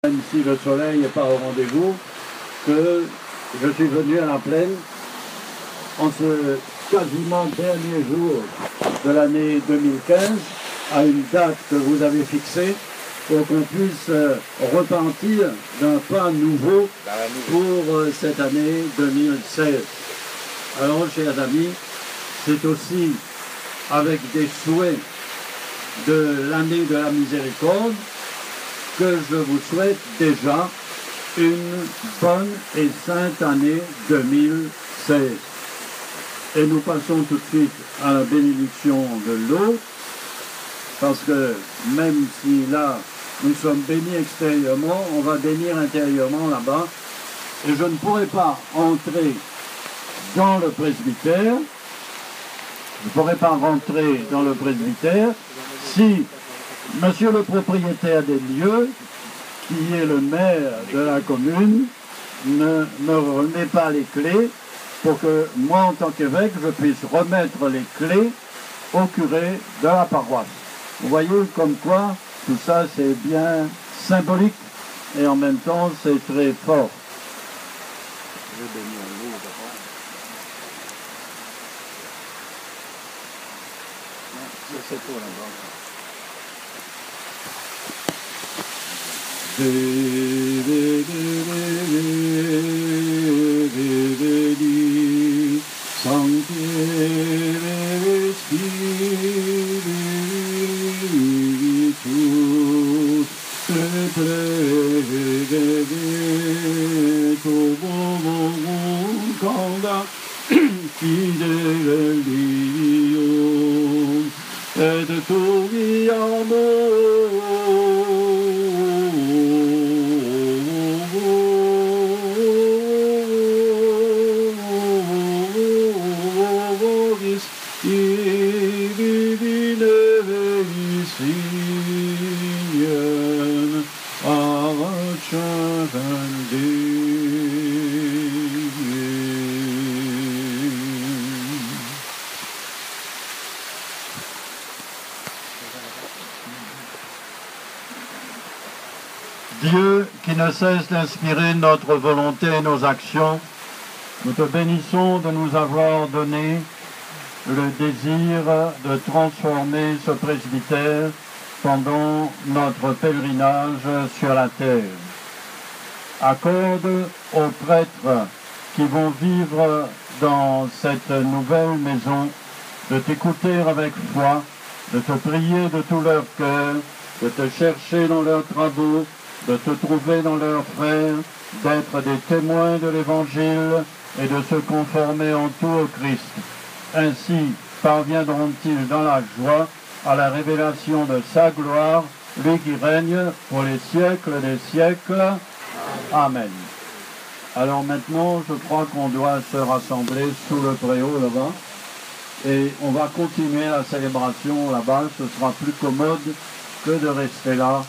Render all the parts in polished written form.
Même si le soleil n'est pas au rendez-vous, que je suis venu à la plaine en ce quasiment dernier jour de l'année 2015, à une date que vous avez fixée, pour qu'on puisse repartir d'un pas nouveau pour cette année 2016. Alors, chers amis, c'est aussi avec des souhaits de l'année de la miséricorde que je vous souhaite déjà une bonne et sainte année 2016. Et nous passons tout de suite à la bénédiction de l'eau, parce que même si là nous sommes bénis extérieurement, on va bénir intérieurement là-bas, et je ne pourrai pas entrer dans le presbytère, si monsieur le propriétaire des lieux, qui est le maire de la commune, ne me remet pas les clés pour que moi, en tant qu'évêque, je puisse remettre les clés au curé de la paroisse. Vous voyez comme quoi tout ça c'est bien symbolique et en même temps c'est très fort. Je vais bénir l'eau d'abord. C'est pour là-bas. Dieu qui ne cesse d'inspirer notre volonté et nos actions, nous te bénissons de nous avoir donné le désir de transformer ce presbytère pendant notre pèlerinage sur la terre. Accorde aux prêtres qui vont vivre dans cette nouvelle maison de t'écouter avec foi, de te prier de tout leur cœur, de te chercher dans leurs travaux, de te trouver dans leurs frères, d'être des témoins de l'Évangile et de se conformer en tout au Christ. Ainsi parviendront-ils dans la joie à la révélation de sa gloire, lui qui règne pour les siècles des siècles. Amen. Alors maintenant, je crois qu'on doit se rassembler sous le préau là-bas et on va continuer la célébration là-bas. Ce sera plus commode que de rester là,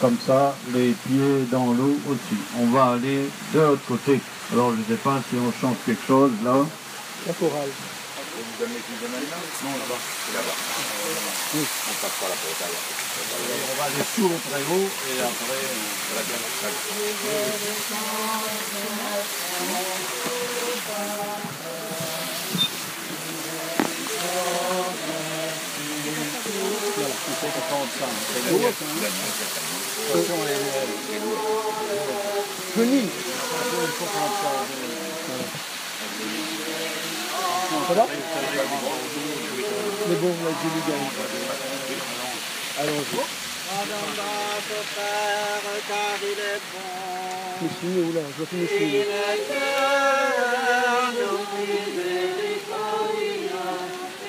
comme ça, les pieds dans l'eau aussi. On va aller de l'autre côté. Alors je ne sais pas si on chante quelque chose là. La chorale. Vous amenez plus de maintenant? Non, là-bas. C'est là-bas. Oui. On passe par la porte alors. On va aller sous le préau et après, on va bien la salle. Voilà, il faut qu'on tente ça. C'est lourd, Venez. il faut prendre ça. Ça va? Mais bon, on a dit lui gagne. Allons-y. Car il est bon. Je me suis mis où là? Je dois finir ici. Il est éternel, miséricordia,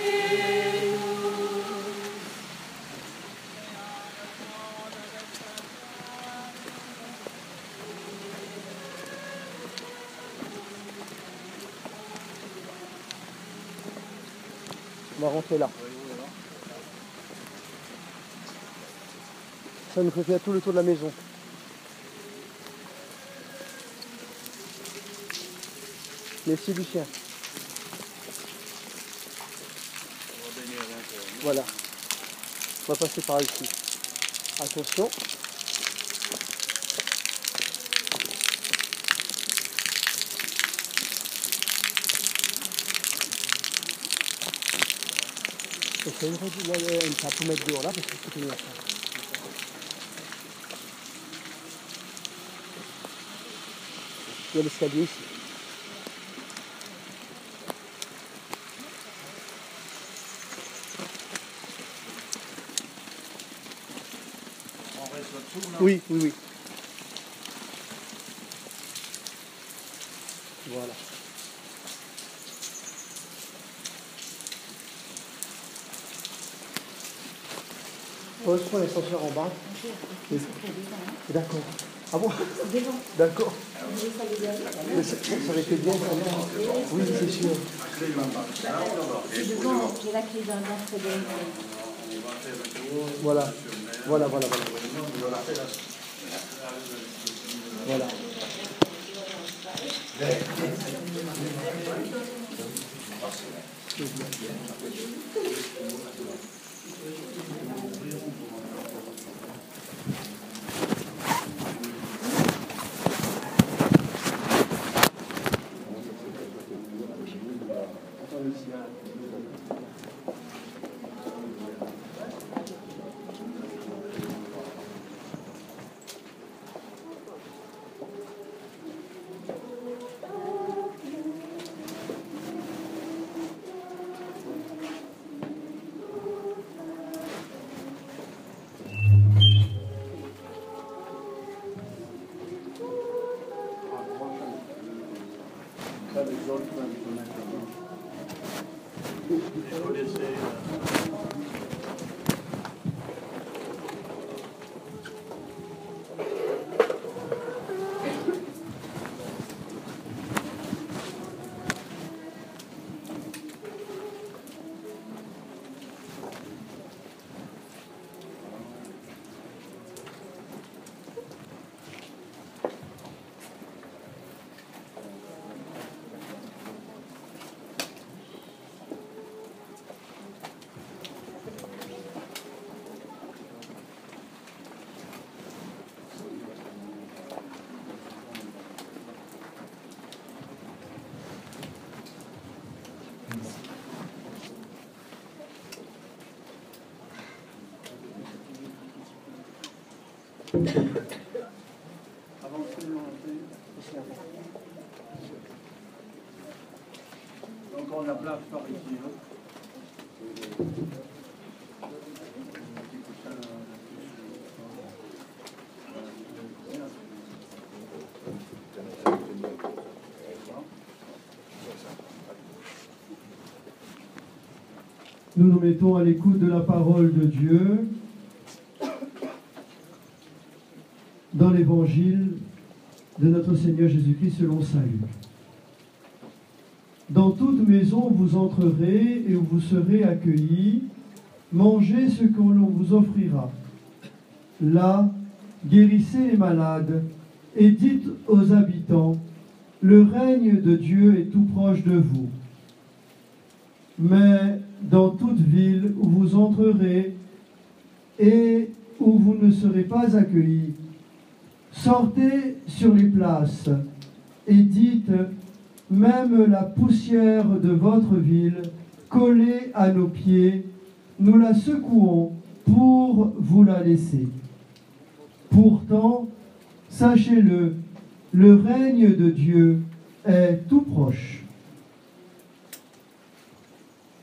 et nous. On va rentrer là. Ça nous fait faire tout le tour de la maison. Merci Lucien. Voilà. On va passer par ici. Attention. Ok, ça peut mettre dehors là parce que c'est là. Il y a l'escalier ici. On reste au-dessous, là. Oui, oui, oui. Voilà. Oh, je prends l'ascenseur en bas. D'accord. Ah bon? D'accord. Mais ça aurait été bien quand même. Oui, c'est sûr. C'est devant, j'ai la clé d'un Frédéric. Voilà. Voilà. Voilà. Ça, les autres, il faut mettre là-dedans. Il faut laisser... Donc on la place par ici. Nous nous mettons à l'écoute de la parole de Dieu dans l'évangile de notre Seigneur Jésus-Christ selon saint Luc. Dans toute maison vous entrerez et où vous serez accueillis, mangez ce que l'on vous offrira. Là, guérissez les malades et dites aux habitants, le règne de Dieu est tout proche de vous. Mais dans toute ville où vous entrerez et où vous ne serez pas accueillis, sortez sur les places et dites, même la poussière de votre ville, collée à nos pieds, nous la secouons pour vous la laisser. Pourtant, sachez-le, le règne de Dieu est tout proche.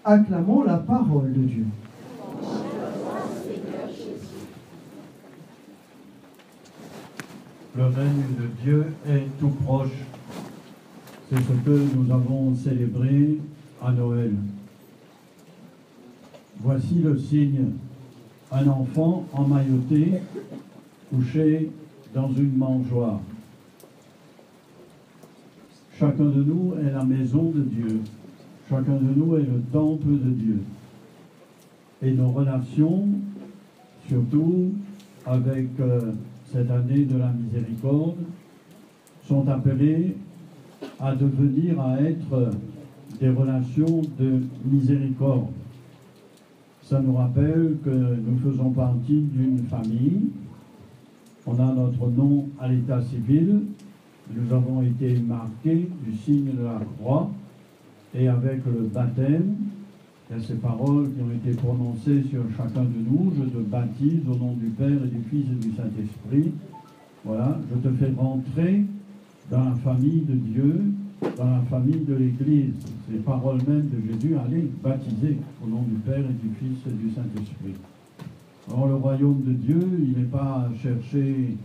Acclamons la parole de Dieu. Le règne de Dieu est tout proche. C'est ce que nous avons célébré à Noël. Voici le signe, un enfant emmailloté, couché dans une mangeoire. Chacun de nous est la maison de Dieu. Chacun de nous est le temple de Dieu. Et nos relations, surtout avec cette année de la miséricorde, sont appelées à devenir, à être des relations de miséricorde. Ça nous rappelle que nous faisons partie d'une famille. On a notre nom à l'état civil. Nous avons été marqués du signe de la croix. Et avec le baptême, Il y a ces paroles qui ont été prononcées sur chacun de nous. Je te baptise au nom du Père et du Fils et du Saint-Esprit. Voilà, je te fais rentrer dans la famille de Dieu, dans la famille de l'Église. Ces paroles même de Jésus, allez, baptiser au nom du Père et du Fils et du Saint-Esprit. Alors le royaume de Dieu, il n'est pas à chercher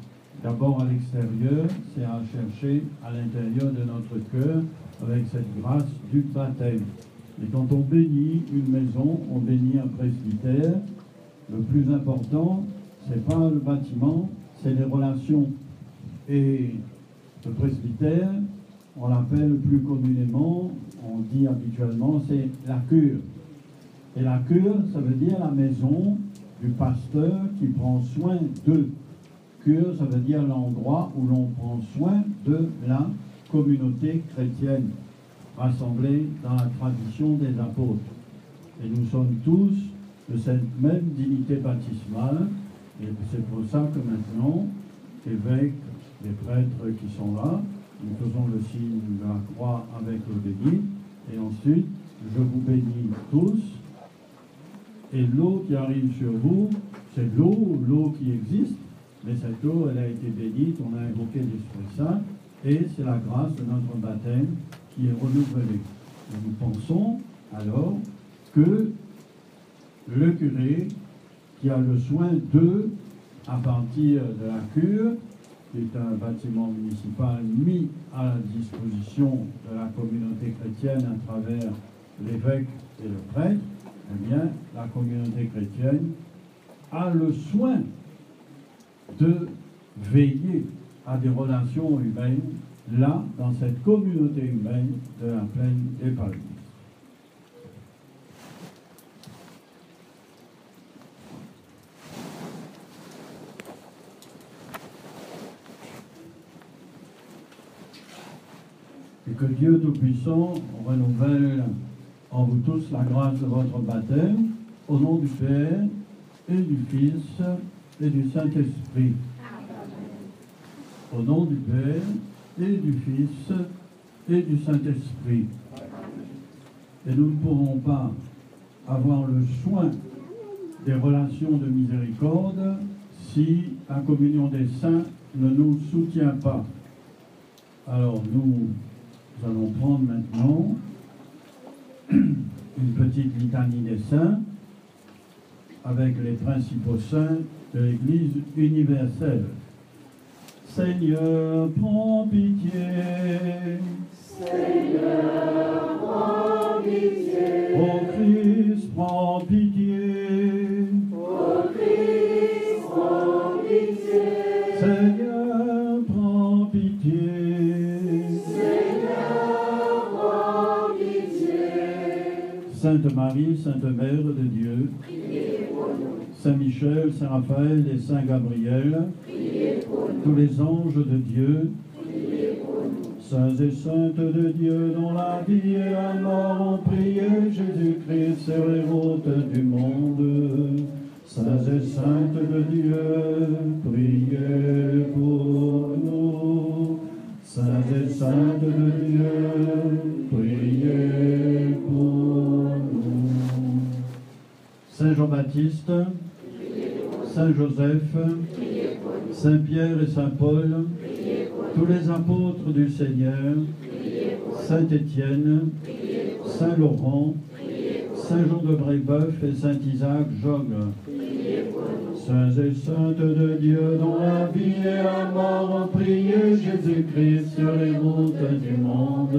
d'abord à l'extérieur, c'est à chercher à l'intérieur de notre cœur avec cette grâce du baptême. Et quand on bénit une maison, on bénit un presbytère. Le plus important, c'est pas le bâtiment, c'est les relations. Et le presbytère, on l'appelle plus communément, on dit habituellement, c'est la cure. Et la cure, ça veut dire la maison du pasteur qui prend soin d'eux. Cure, ça veut dire l'endroit où l'on prend soin de la communauté chrétienne, rassemblée dans la tradition des apôtres. Et nous sommes tous de cette même dignité baptismale, et c'est pour ça que maintenant, évêques, les prêtres qui sont là, nous faisons le signe de la croix avec le béni, et ensuite, je vous bénis tous, et l'eau qui arrive sur vous, c'est l'eau qui existe, mais cette eau, elle a été bénite, on a invoqué l'Esprit Saint, et c'est la grâce de notre baptême qui est renouvelée. Et nous pensons alors que le curé qui a le soin d'eux à partir de la cure, qui est un bâtiment municipal mis à la disposition de la communauté chrétienne à travers l'évêque et le prêtre, eh bien, la communauté chrétienne a le soin de veiller à des relations humaines, là, dans cette communauté humaine de la plaine des Palmiers. Et que Dieu Tout-Puissant renouvelle en vous tous la grâce de votre baptême, au nom du Père et du Fils et du Saint-Esprit. Au nom du Père et du Fils et du Saint-Esprit. Et nous ne pourrons pas avoir le soin des relations de miséricorde si la communion des saints ne nous soutient pas. Alors nous allons prendre maintenant une petite litanie des saints avec les principaux saints de l'Église universelle. Seigneur, prends pitié. Seigneur, prends pitié. Ô Christ, prends pitié. Ô Christ, prends pitié. Seigneur, prends pitié. Seigneur, prends pitié. Sainte Marie, Sainte Mère de Dieu, Priez pour nous. Saint Michel, Saint Raphaël et Saint Gabriel, Priez pour nous. tous les anges de Dieu, Priez pour nous. saints et saintes de Dieu, dont la vie et la mort ont prié Jésus-Christ sur les routes du monde. Saints et saintes de Dieu, priez pour nous. Saints et saintes de Dieu, priez pour nous. Saint Jean-Baptiste, Saint Joseph, Saint Pierre et Saint Paul, tous les apôtres du Seigneur, Saint Étienne, Saint Laurent, Saint Jean de Brébeuf et Saint Isaac Jogues, saints et saintes de Dieu, dont la vie et la mort ont prié Jésus-Christ sur les routes du monde.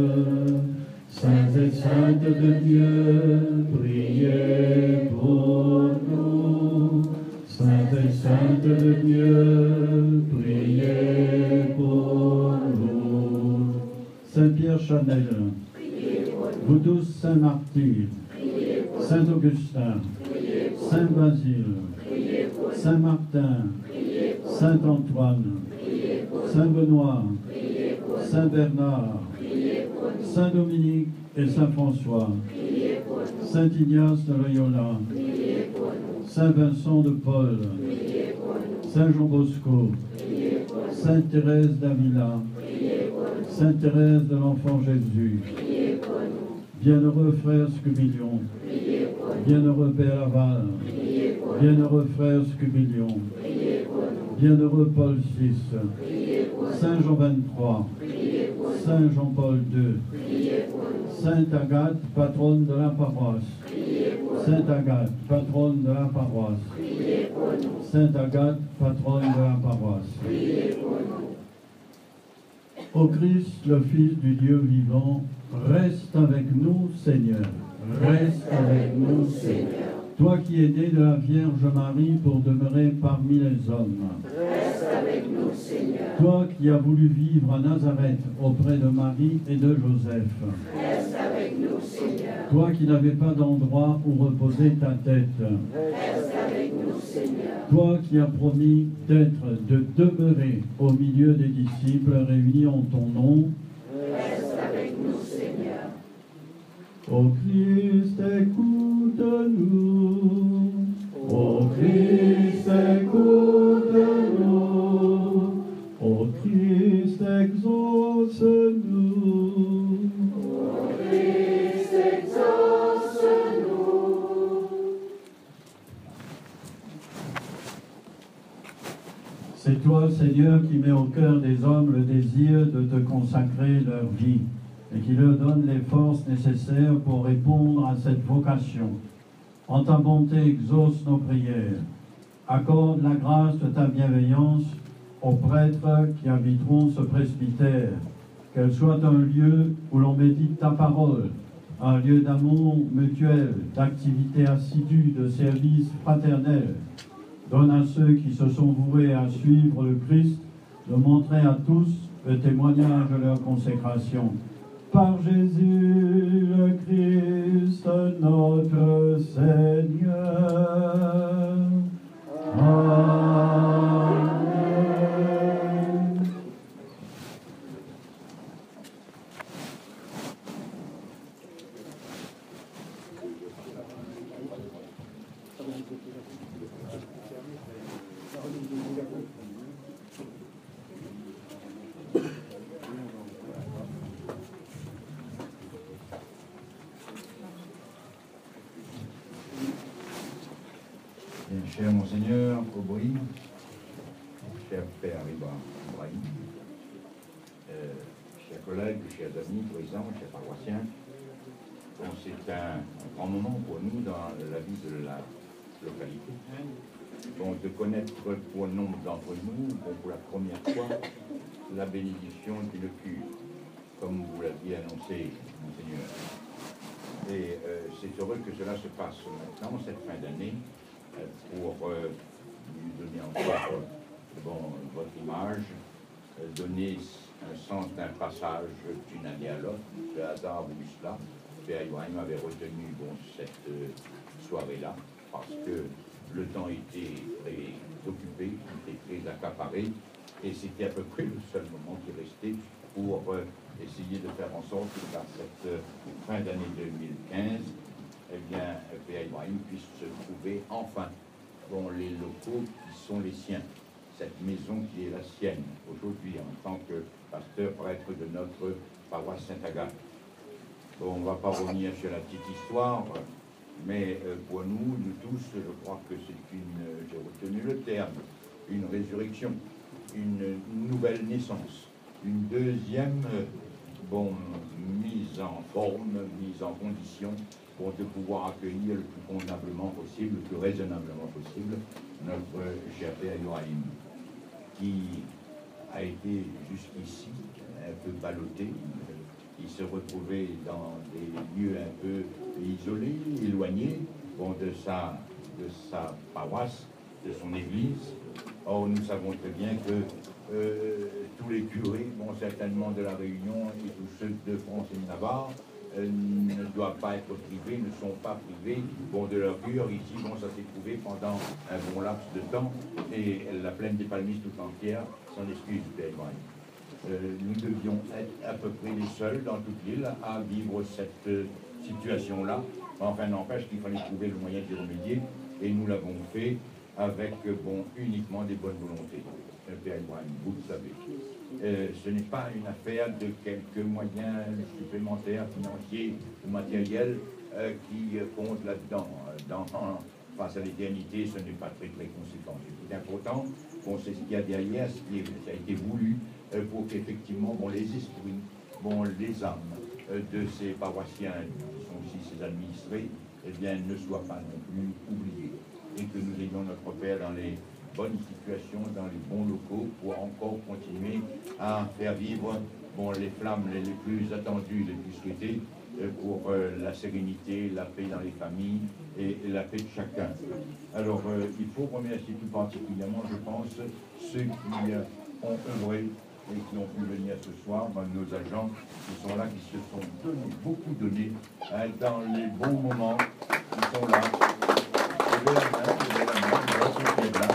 Saints et saintes de Dieu, priez pour nous. Saints et saintes de Dieu, priez pour nous. Saint Pierre Chanel, vous tous saints martyrs, Saint Augustin, Saint Basile, Saint Martin, Saint Antoine, Saint Benoît, Saint Bernard, Saint Dominique et Saint François, Saint Ignace de Loyola, Saint Vincent de Paul, Saint Jean Bosco, Sainte Thérèse d'Avila, Sainte Thérèse de l'Enfant Jésus, bienheureux frères Scumillion, Bienheureux Père Laval, bienheureux Frère Scubilion, bienheureux Paul VI, Saint Jean 23, Saint Jean-Paul II, Sainte Agathe, patronne de la paroisse, Sainte Agathe, patronne de la paroisse, Sainte Agathe, patronne de la paroisse. Ô Christ, le Fils du Dieu vivant, reste avec nous, Seigneur. Reste avec nous, Seigneur. Toi qui es né de la Vierge Marie pour demeurer parmi les hommes. Reste avec nous, Seigneur. Toi qui as voulu vivre à Nazareth auprès de Marie et de Joseph. Reste avec nous, Seigneur. Toi qui n'avais pas d'endroit où reposer ta tête. Reste avec nous, Seigneur. Toi qui as promis de demeurer au milieu des disciples réunis en ton nom. Reste avec nous, Seigneur. Ô Christ, écoute-nous. Ô Christ, écoute-nous. Ô Christ, exauce-nous. Ô Christ, exauce-nous. C'est toi, Seigneur, qui mets au cœur des hommes le désir de te consacrer leur vie et qui leur donne les forces nécessaires pour répondre à cette vocation. En ta bonté, exauce nos prières. Accorde la grâce de ta bienveillance aux prêtres qui habiteront ce presbytère, qu'elle soit un lieu où l'on médite ta parole, un lieu d'amour mutuel, d'activité assidue, de service fraternel. Donne à ceux qui se sont voués à suivre le Christ de montrer à tous le témoignage de leur consécration. Par Jésus le Christ, notre Seigneur. Amen. Bien, cher Monseigneur Aubry, cher Père Ibrahim, chers collègues, chers amis, paysans, chers paroissiens, bon, c'est un grand moment pour nous dans la vie de la localité. Bon, de connaître pour nombre d'entre nous, bon, pour la première fois, la bénédiction d'une cure, comme vous l'aviez annoncé, Monseigneur. Et c'est heureux que cela se passe maintenant, cette fin d'année, pour lui donner encore votre image, donner un sens d'un passage d'une année à l'autre. Ce hasard a voulu cela. Père Ibrahim avait retenu cette soirée-là parce que le temps était très occupé, était très accaparé, et c'était à peu près le seul moment qui restait pour essayer de faire en sorte que dans cette fin d'année 2015, eh bien, Père Ibrahim puisse se trouver enfin dans les locaux qui sont les siens, cette maison qui est la sienne aujourd'hui en tant que pasteur prêtre de notre paroisse Sainte-Agathe. Bon, on ne va pas revenir sur la petite histoire, mais pour nous tous, je crois que c'est une, j'ai retenu le terme, une résurrection, une nouvelle naissance, une deuxième mise en forme, mise en condition pour de pouvoir accueillir le plus convenablement possible, le plus raisonnablement possible, notre cher Père Ibrahim, qui a été jusqu'ici un peu ballotté. Il se retrouvait dans des lieux un peu isolés, éloignés de sa paroisse, de son église. Or, nous savons très bien que tous les curés, certainement de la Réunion et tous ceux de France et de Navarre, ne doivent pas être privés, ne sont pas privés de leur cure. Ici, ça s'est trouvé pendant un bon laps de temps, et la plaine des Palmistes tout entière s'en excuse, Père Ibrahim. Nous devions être à peu près les seuls dans toute l'île à vivre cette situation-là. Enfin, n'empêche qu'il fallait trouver le moyen d'y remédier, et nous l'avons fait avec uniquement des bonnes volontés. Père Ibrahim, vous le savez. Ce n'est pas une affaire de quelques moyens supplémentaires, financiers ou matériels. qui comptent là-dedans. Face à l'éternité, ce n'est pas très conséquent. Ce qui est important, bon, c'est ce qu'il y a derrière, ce qui a été voulu pour qu'effectivement, bon, les esprits, bon, les âmes de ces paroissiens qui sont aussi ces administrés, eh bien, ne soient pas non plus oubliés. Et que nous ayons notre Père dans les bonnes situations, dans les bons locaux, pour encore continuer à faire vivre, bon, les flammes les plus attendues, les plus souhaitées, pour la sérénité, la paix dans les familles et la paix de chacun. Alors, il faut remercier tout particulièrement, je pense, ceux qui ont œuvré et qui ont pu venir ce soir, nos agents qui sont là, qui se sont beaucoup donnés dans les bons moments, qui sont là. Levez la main, levez la main,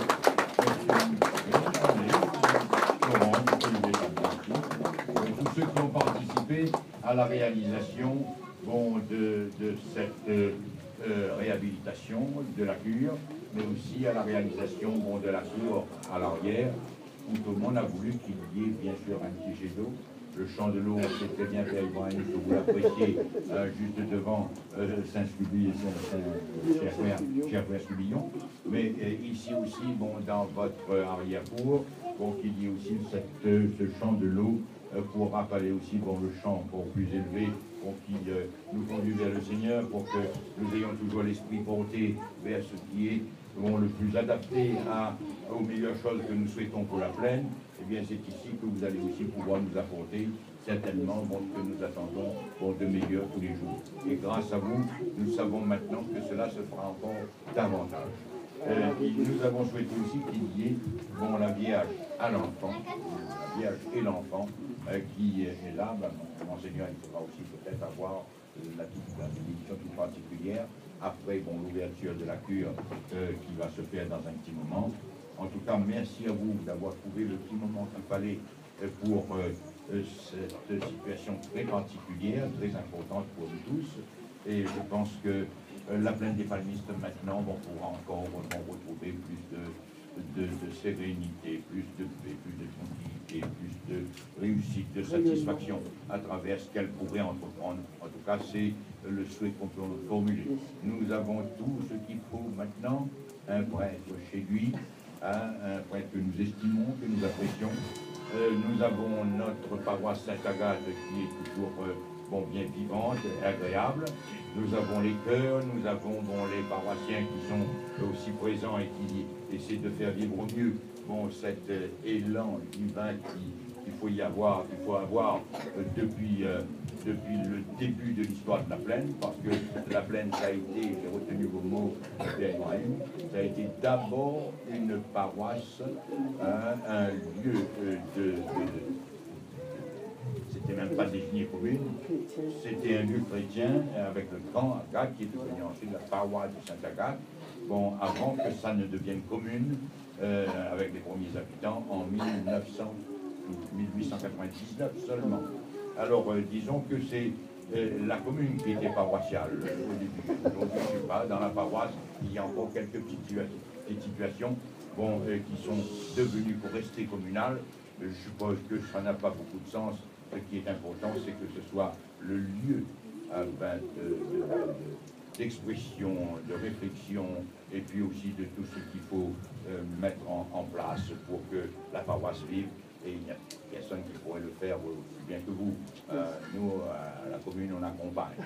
tous ceux qui ont participé à la réalisation, bon, de cette réhabilitation de la cure, mais aussi à la réalisation, bon, de la cour à l'arrière, où tout le monde a voulu qu'il y ait bien sûr un petit jet d'eau. Le champ de l'eau, c'est très bien fait, que vous l'appréciez, juste devant Saint-Scubillon, Cher-Scubillon, mais ici aussi, bon, dans votre arrière-cour, pour qu'il y ait aussi ce champ de l'eau pour rappeler aussi, bon, le champ encore plus élevé, pour qui nous conduit vers le Seigneur, pour que nous ayons toujours l'esprit porté vers ce qui est, bon, le plus adapté aux meilleures choses que nous souhaitons pour la plaine. Eh bien, c'est ici que vous allez aussi pouvoir nous apporter certainement, bon, ce que nous attendons pour de meilleurs tous les jours. Et grâce à vous, nous savons maintenant que cela se fera encore davantage. Nous avons souhaité aussi qu'il y ait, bon, la Vierge à l'enfant, la Vierge et l'enfant qui est là. Ben, Monseigneur, il faudra aussi peut-être avoir la bénédiction toute particulière après, bon, l'ouverture de la cure qui va se faire dans un petit moment. En tout cas, merci à vous d'avoir trouvé le petit moment qu'il fallait pour cette situation très particulière, très importante pour nous tous. Et je pense que la plaine des palmistes maintenant, on pourra encore retrouver plus de sérénité, plus de paix, plus de tranquillité, plus de réussite, de satisfaction à travers ce qu'elle pourrait entreprendre. En tout cas, c'est le souhait qu'on peut formuler. Nous avons tout ce qu'il faut maintenant, un prêtre chez lui, un prêtre que nous estimons, que nous apprécions. Nous avons notre paroisse Sainte-Agathe qui est toujours bon, bien vivante, agréable. Nous avons les chœurs, nous avons, bon, les paroissiens qui sont aussi présents et qui essaient de faire vivre au mieux, bon, cet élan divin qu'il faut avoir depuis le début de l'histoire de la plaine, parce que la plaine, ça a été, j'ai retenu vos mots, ça a été d'abord une paroisse, un lieu c'était même pas désigné commune, c'était un lieu chrétien avec le grand Agathe qui est devenu ensuite la paroisse de Sainte-Agathe, bon, avant que ça ne devienne commune avec les premiers habitants en 1899 seulement. Alors disons que c'est la commune qui était paroissiale au début. Donc je ne sais pas, dans la paroisse, il y a encore quelques petites situations bon, qui sont devenues pour rester communales. Je suppose que ça n'a pas beaucoup de sens. Ce qui est important, c'est que ce soit le lieu d'expression, de réflexion, et puis aussi de tout ce qu'il faut mettre en place pour que la paroisse vive. Et il n'y a personne qui pourrait le faire aussi bien que vous. Nous, à la commune, on accompagne.